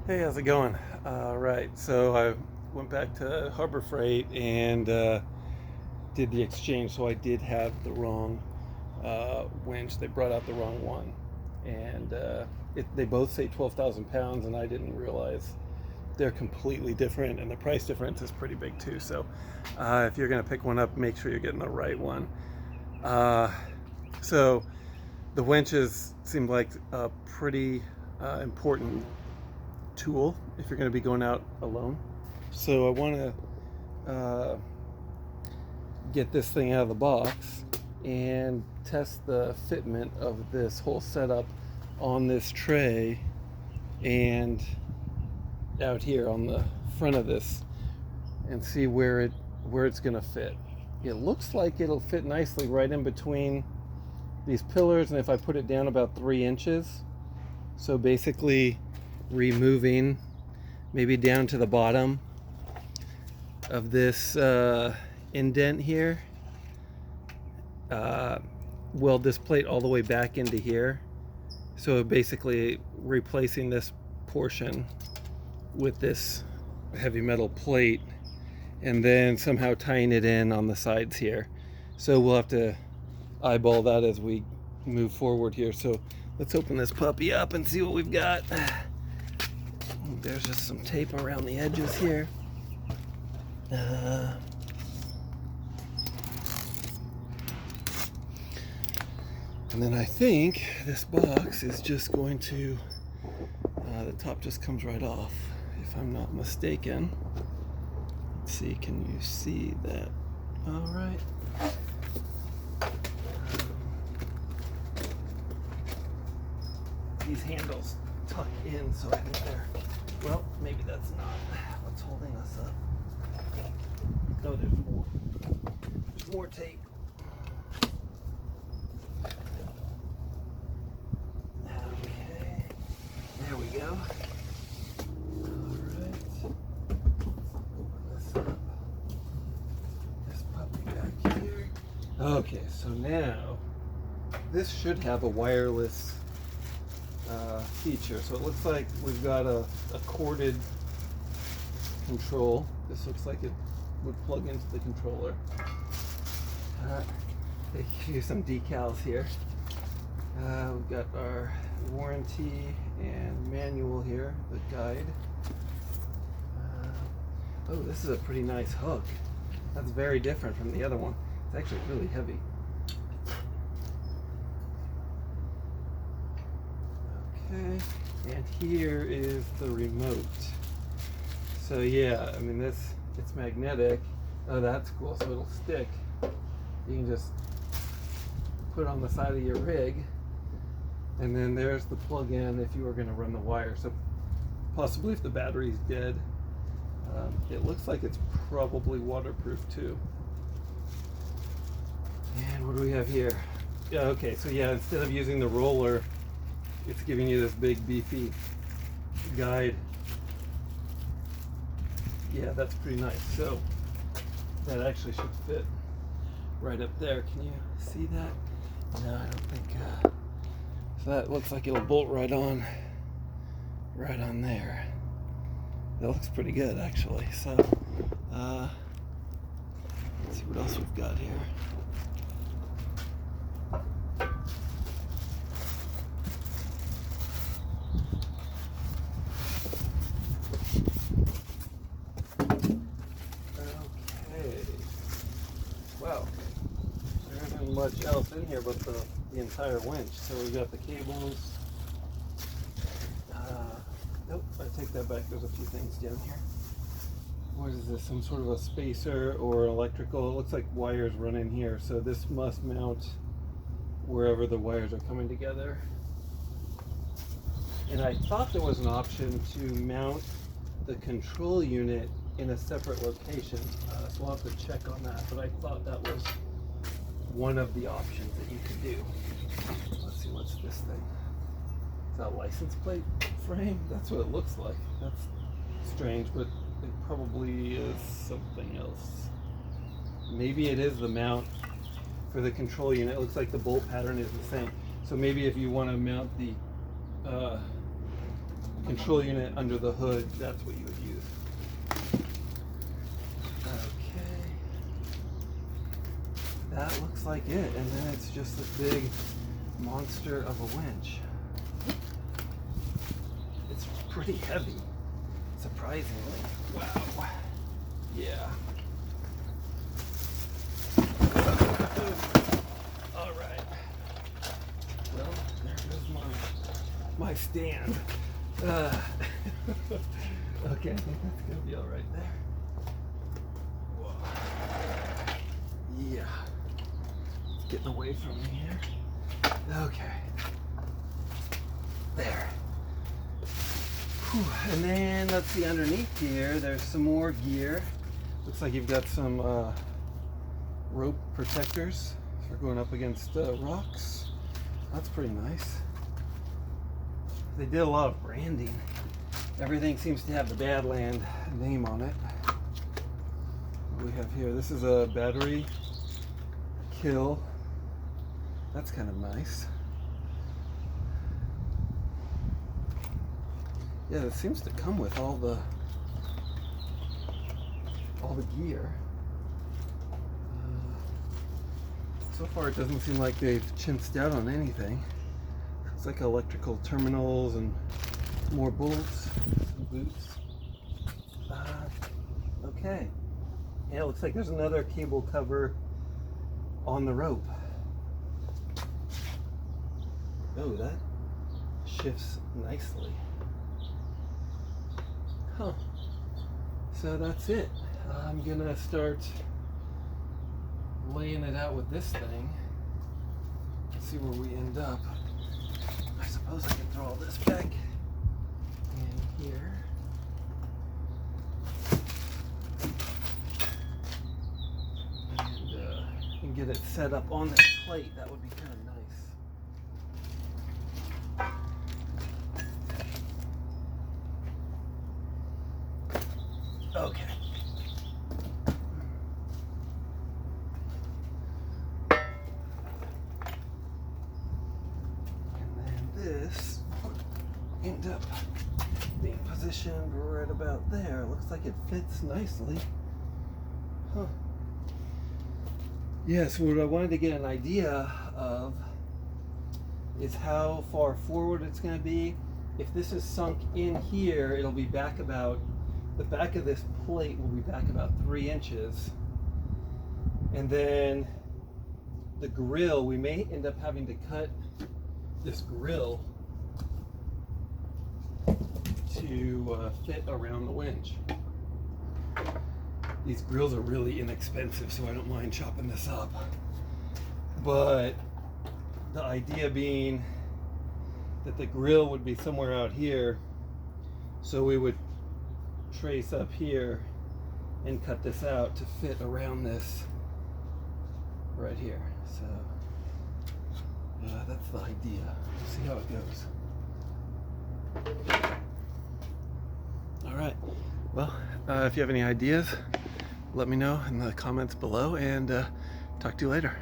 Hey, how's it going? Right, so I went back to Harbor Freight and did the exchange. So I did have the wrong winch. They brought out the wrong one, and they both say 12,000 pounds, and I didn't realize they're completely different, and the price difference is pretty big too. So if you're gonna pick one up, make sure you're getting the right one. Uh, so the winches seem like a pretty important tool if you're going to be going out alone. So I want to get this thing out of the box and test the fitment of this whole setup on this tray and out here on the front of this, and see where it's going to fit. It looks like it'll fit nicely right in between these pillars, and if I put it down about 3 inches, so basically removing maybe down to the bottom of this indent here, weld this plate all the way back into here, so basically replacing this portion with this heavy metal plate and then somehow tying it in on the sides here. So we'll have to eyeball that as we move forward here. So let's open this puppy up and see what we've got. There's just some tape around the edges here. And then I think this box is just going to, the top just comes right off, if I'm not mistaken. Let's see, can you see that? All right. These handles tuck in, so I think they're, well, maybe that's not what's holding us up. No, there's more. There's more tape. Okay, there we go. All right, open this up. This puppy back here. Okay, so now this should have a wireless feature. So it looks like we've got a corded control. This looks like it would plug into the controller. They give you some decals here. We've got our warranty and manual here, the guide. Oh, this is a pretty nice hook. That's very different from the other one. It's actually really heavy. Okay, and here is the remote. So yeah, I mean it's magnetic. Oh, that's cool. So it'll stick. You can just put it on the side of your rig, and then there's the plug-in if you were going to run the wire. So possibly if the battery's dead. It looks like it's probably waterproof too. And what do we have here? Yeah, okay, so yeah, instead of using the roller, it's giving you this big beefy guide. Yeah, that's pretty nice. So that actually should fit right up there. Can you see that? No, I don't think. So that looks like it'll bolt right on there. That looks pretty good actually. So let's see what else we've got here. Wow, there isn't much else in here but the entire winch. So we've got the cables. Nope, I take that back. There's a few things down here. What is this? Some sort of a spacer or electrical? It looks like wires run in here. So this must mount wherever the wires are coming together. And I thought there was an option to mount the control unit in a separate location. So we'll have to check on that, but I thought that was one of the options that you could do. Let's see, what's this thing? Is that a license plate frame? That's what it looks like. That's strange, but it probably is something else. Maybe it is the mount for the control unit. It looks like the bolt pattern is the same. So maybe if you want to mount the control unit under the hood, that's what you would use. Okay. That looks like it, and then it's just this big monster of a winch. It's pretty heavy, surprisingly. Wow. Yeah. All right. Well, there goes my stand. Okay, I think that's gonna be all right there. Whoa. Yeah. It's getting away from me here. Okay. There. Whew. And then let's see underneath here. There's some more gear. Looks like you've got some rope protectors for going up against rocks. That's pretty nice. They did a lot of branding. Everything seems to have the Badland name on it. What do we have here? This is a battery kill. That's kind of nice. Yeah, it seems to come with all the gear. So far, it doesn't seem like they've chimped out on anything. It's like electrical terminals and more bolts, some boots. Okay. Yeah, it looks like there's another cable cover on the rope. Oh, that shifts nicely. Huh. So that's it. I'm gonna start laying it out with this thing. Let's see where we end up. I suppose I can throw all this back in here. And get it set up on this plate. That would be kind of nice. Okay. This end up being positioned right about there. Looks like it fits nicely. Huh. Yeah, so what I wanted to get an idea of is how far forward it's going to be. If this is sunk in here, it'll be back about, the back of this plate will be back about 3 inches. And then the grill, we may end up having to cut this grill to fit around the winch. These grills are really inexpensive, so I don't mind chopping this up. But the idea being that the grill would be somewhere out here, so we would trace up here and cut this out to fit around this right here. So that's the idea. We'll see how it goes. All right. Well, if you have any ideas, let me know in the comments below, and talk to you later.